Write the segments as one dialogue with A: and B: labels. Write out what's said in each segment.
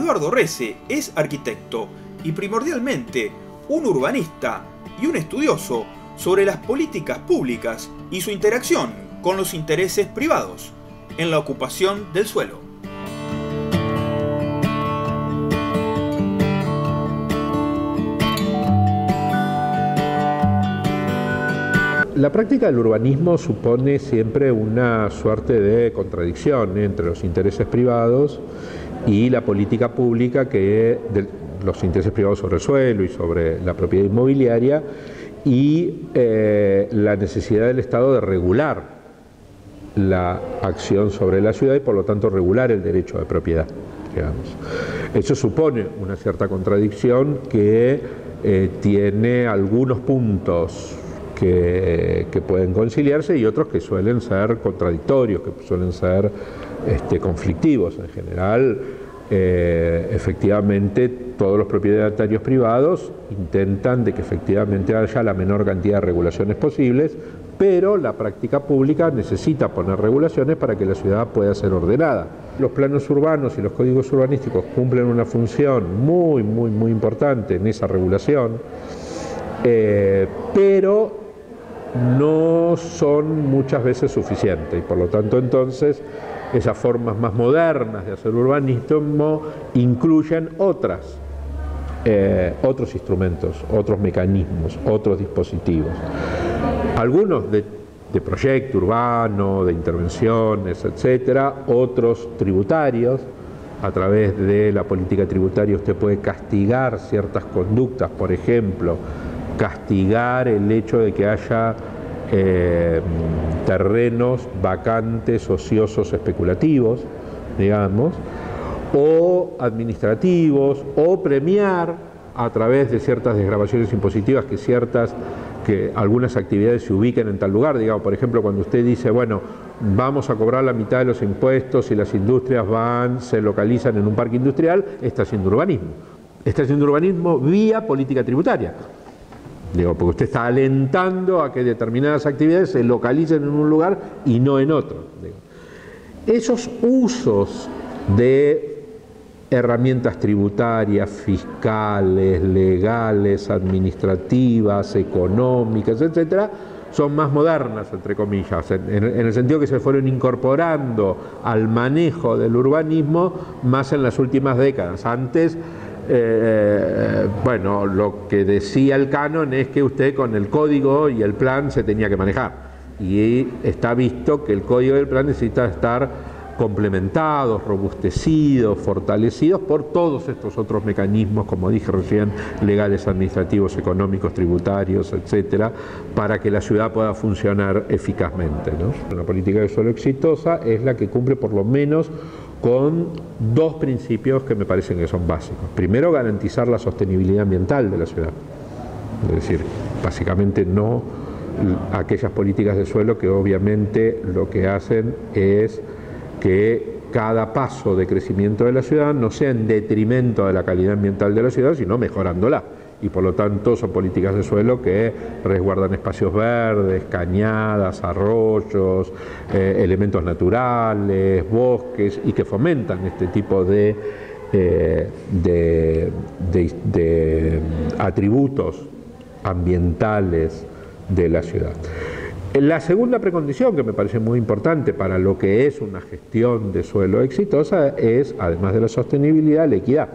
A: Eduardo Rece es arquitecto y primordialmente un urbanista y un estudioso sobre las políticas públicas y su interacción con los intereses privados en la ocupación del suelo.
B: La práctica del urbanismo supone siempre una suerte de contradicción entre los intereses privados y la política pública, los intereses privados sobre el suelo y sobre la propiedad inmobiliaria, y la necesidad del Estado de regular la acción sobre la ciudad y por lo tanto regular el derecho de propiedad, digamos. Eso supone una cierta contradicción que tiene algunos puntos que pueden conciliarse y otros que suelen ser contradictorios, que suelen ser conflictivos. En general, efectivamente, todos los propietarios privados intentan de que efectivamente haya la menor cantidad de regulaciones posibles, pero la práctica pública necesita poner regulaciones para que la ciudad pueda ser ordenada. Los planos urbanos y los códigos urbanísticos cumplen una función muy importante en esa regulación, pero no son muchas veces suficientes y por lo tanto entonces esas formas más modernas de hacer urbanismo incluyen otros instrumentos, otros mecanismos, otros dispositivos. Algunos de proyecto urbano, de intervenciones, etcétera, otros tributarios. A través de la política tributaria usted puede castigar ciertas conductas, por ejemplo, castigar el hecho de que haya terrenos vacantes, ociosos, especulativos, digamos, o administrativos, o premiar a través de ciertas desgravaciones impositivas que algunas actividades se ubiquen en tal lugar. Digamos, por ejemplo, cuando usted dice, bueno, vamos a cobrar la mitad de los impuestos y las industrias se localizan en un parque industrial, está haciendo urbanismo. Está haciendo urbanismo vía política tributaria. Digo, porque usted está alentando a que determinadas actividades se localicen en un lugar y no en otro. Digo. Esos usos de herramientas tributarias, fiscales, legales, administrativas, económicas, etcétera, son más modernas, entre comillas, en el sentido que se fueron incorporando al manejo del urbanismo más en las últimas décadas. Antes, bueno, lo que decía el canon es que usted con el código y el plan se tenía que manejar, y está visto que el código y el plan necesita estar complementados, robustecidos, fortalecidos por todos estos otros mecanismos, como dije recién, legales, administrativos, económicos, tributarios, etcétera, para que la ciudad pueda funcionar eficazmente, ¿no? Una política de suelo exitosa es la que cumple por lo menos con dos principios que me parecen que son básicos. Primero, garantizar la sostenibilidad ambiental de la ciudad. Es decir, básicamente no aquellas políticas de suelo que obviamente lo que hacen es que cada paso de crecimiento de la ciudad no sea en detrimento de la calidad ambiental de la ciudad, sino mejorándola. Y por lo tanto son políticas de suelo que resguardan espacios verdes, cañadas, arroyos, elementos naturales, bosques, y que fomentan este tipo de atributos ambientales de la ciudad. La segunda precondición que me parece muy importante para lo que es una gestión de suelo exitosa es, además de la sostenibilidad, la equidad.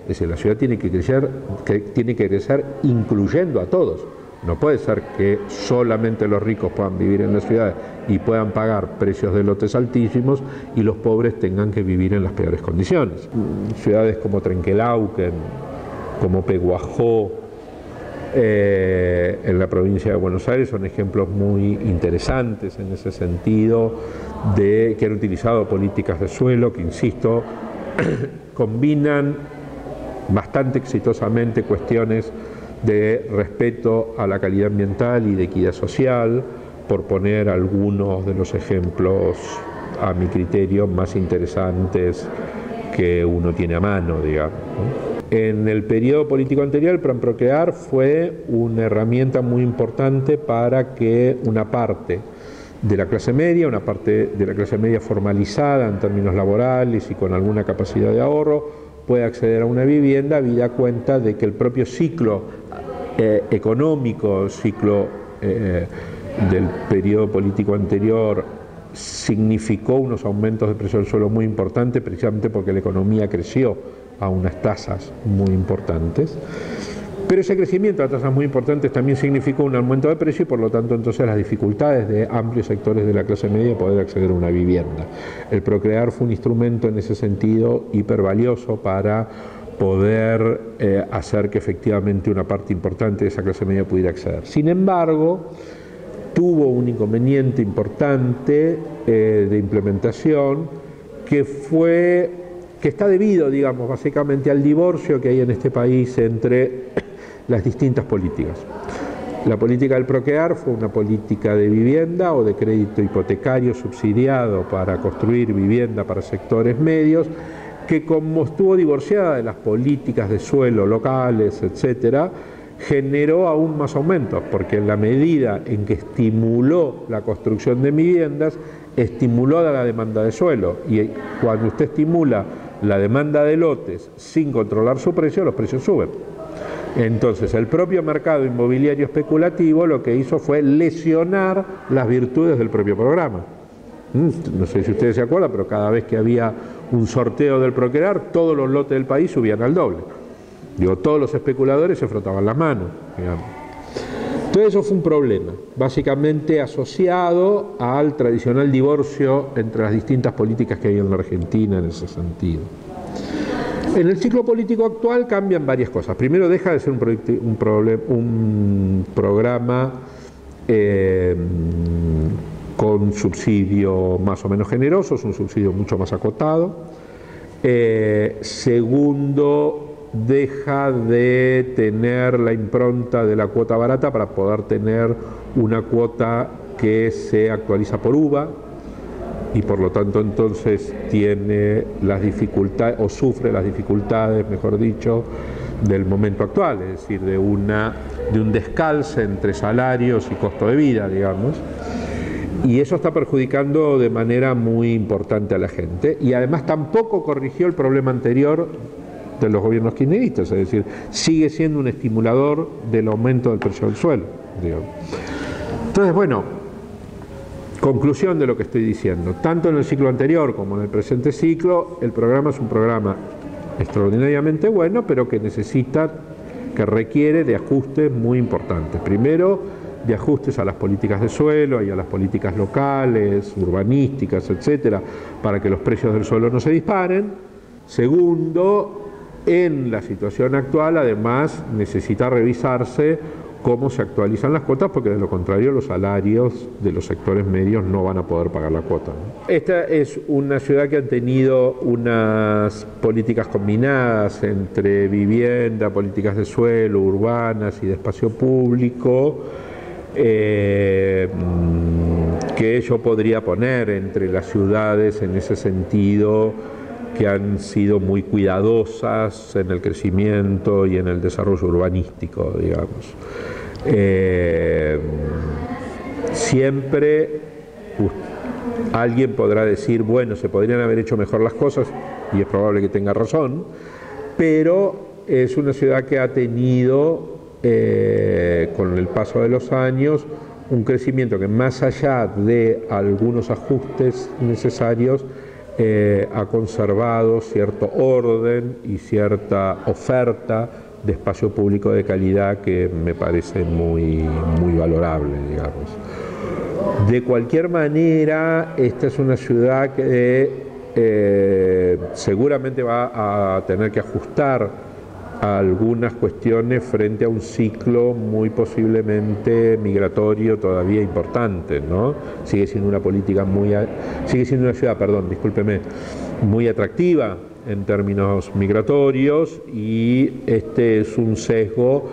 B: Es decir, la ciudad tiene que crecer incluyendo a todos. No puede ser que solamente los ricos puedan vivir en la ciudad y puedan pagar precios de lotes altísimos y los pobres tengan que vivir en las peores condiciones. Ciudades como Trenquelauquen, como Peguajó, en la provincia de Buenos Aires son ejemplos muy interesantes en ese sentido, de que han utilizado políticas de suelo que, insisto, combinan bastante exitosamente cuestiones de respeto a la calidad ambiental y de equidad social, por poner algunos de los ejemplos, a mi criterio, más interesantes que uno tiene a mano, digamos, ¿no? En el periodo político anterior, el Plan Procrear fue una herramienta muy importante para que una parte de la clase media, formalizada en términos laborales y con alguna capacidad de ahorro, puede acceder a una vivienda, habida cuenta de que el propio ciclo económico, ciclo del periodo político anterior, significó unos aumentos de precio del suelo muy importantes, precisamente porque la economía creció a unas tasas muy importantes. Pero ese crecimiento a tasas muy importantes también significó un aumento de precio y por lo tanto entonces las dificultades de amplios sectores de la clase media de poder acceder a una vivienda. El Procrear fue un instrumento en ese sentido hipervalioso para poder hacer que efectivamente una parte importante de esa clase media pudiera acceder. Sin embargo, tuvo un inconveniente importante de implementación que está debido, digamos, básicamente al divorcio que hay en este país entre las distintas políticas. La política del Procrear fue una política de vivienda o de crédito hipotecario subsidiado para construir vivienda para sectores medios, que como estuvo divorciada de las políticas de suelo locales, etcétera, generó aún más aumentos, porque en la medida en que estimuló la construcción de viviendas, estimuló la demanda de suelo, y cuando usted estimula la demanda de lotes sin controlar su precio, los precios suben. Entonces el propio mercado inmobiliario especulativo lo que hizo fue lesionar las virtudes del propio programa. No sé si ustedes se acuerdan, pero cada vez que había un sorteo del Procrear, todos los lotes del país subían al doble. Digo, todos los especuladores se frotaban las manos, digamos. Entonces eso fue un problema, básicamente asociado al tradicional divorcio entre las distintas políticas que había en la Argentina en ese sentido. En el ciclo político actual cambian varias cosas. Primero, deja de ser un programa con subsidio más o menos generoso, es un subsidio mucho más acotado. Segundo, deja de tener la impronta de la cuota barata para poder tener una cuota que se actualiza por UVA, y por lo tanto entonces tiene las dificultades, o sufre las dificultades, mejor dicho, del momento actual, es decir, de un descalce entre salarios y costo de vida, digamos, y eso está perjudicando de manera muy importante a la gente, y además tampoco corrigió el problema anterior de los gobiernos kirchneristas, es decir, sigue siendo un estimulador del aumento del precio del suelo, digamos. Entonces, bueno, conclusión de lo que estoy diciendo, tanto en el ciclo anterior como en el presente ciclo, el programa es un programa extraordinariamente bueno, pero que requiere de ajustes muy importantes. Primero, de ajustes a las políticas de suelo y a las políticas locales, urbanísticas, etcétera, para que los precios del suelo no se disparen. Segundo, en la situación actual, además, necesita revisarse cómo se actualizan las cuotas, porque de lo contrario los salarios de los sectores medios no van a poder pagar la cuota, ¿no? Esta es una ciudad que ha tenido unas políticas combinadas entre vivienda, políticas de suelo, urbanas y de espacio público, que yo podría poner entre las ciudades en ese sentido, que han sido muy cuidadosas en el crecimiento y en el desarrollo urbanístico, digamos. Siempre alguien podrá decir, bueno, se podrían haber hecho mejor las cosas, y es probable que tenga razón, pero es una ciudad que ha tenido, con el paso de los años, un crecimiento que, más allá de algunos ajustes necesarios, ha conservado cierto orden y cierta oferta de espacio público de calidad que me parece muy, muy valorable, digamos. De cualquier manera, esta es una ciudad que seguramente va a tener que ajustar a algunas cuestiones frente a un ciclo muy posiblemente migratorio todavía importante, ¿no? Sigue siendo una ciudad, muy atractiva en términos migratorios, y este es un sesgo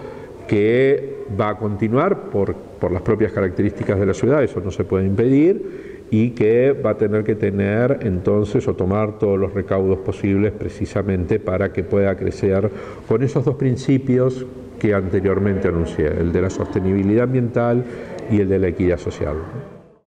B: que va a continuar por las propias características de la ciudad, eso no se puede impedir, y que va a tener que tener entonces o tomar todos los recaudos posibles precisamente para que pueda crecer con esos dos principios que anteriormente anuncié, el de la sostenibilidad ambiental y el de la equidad social.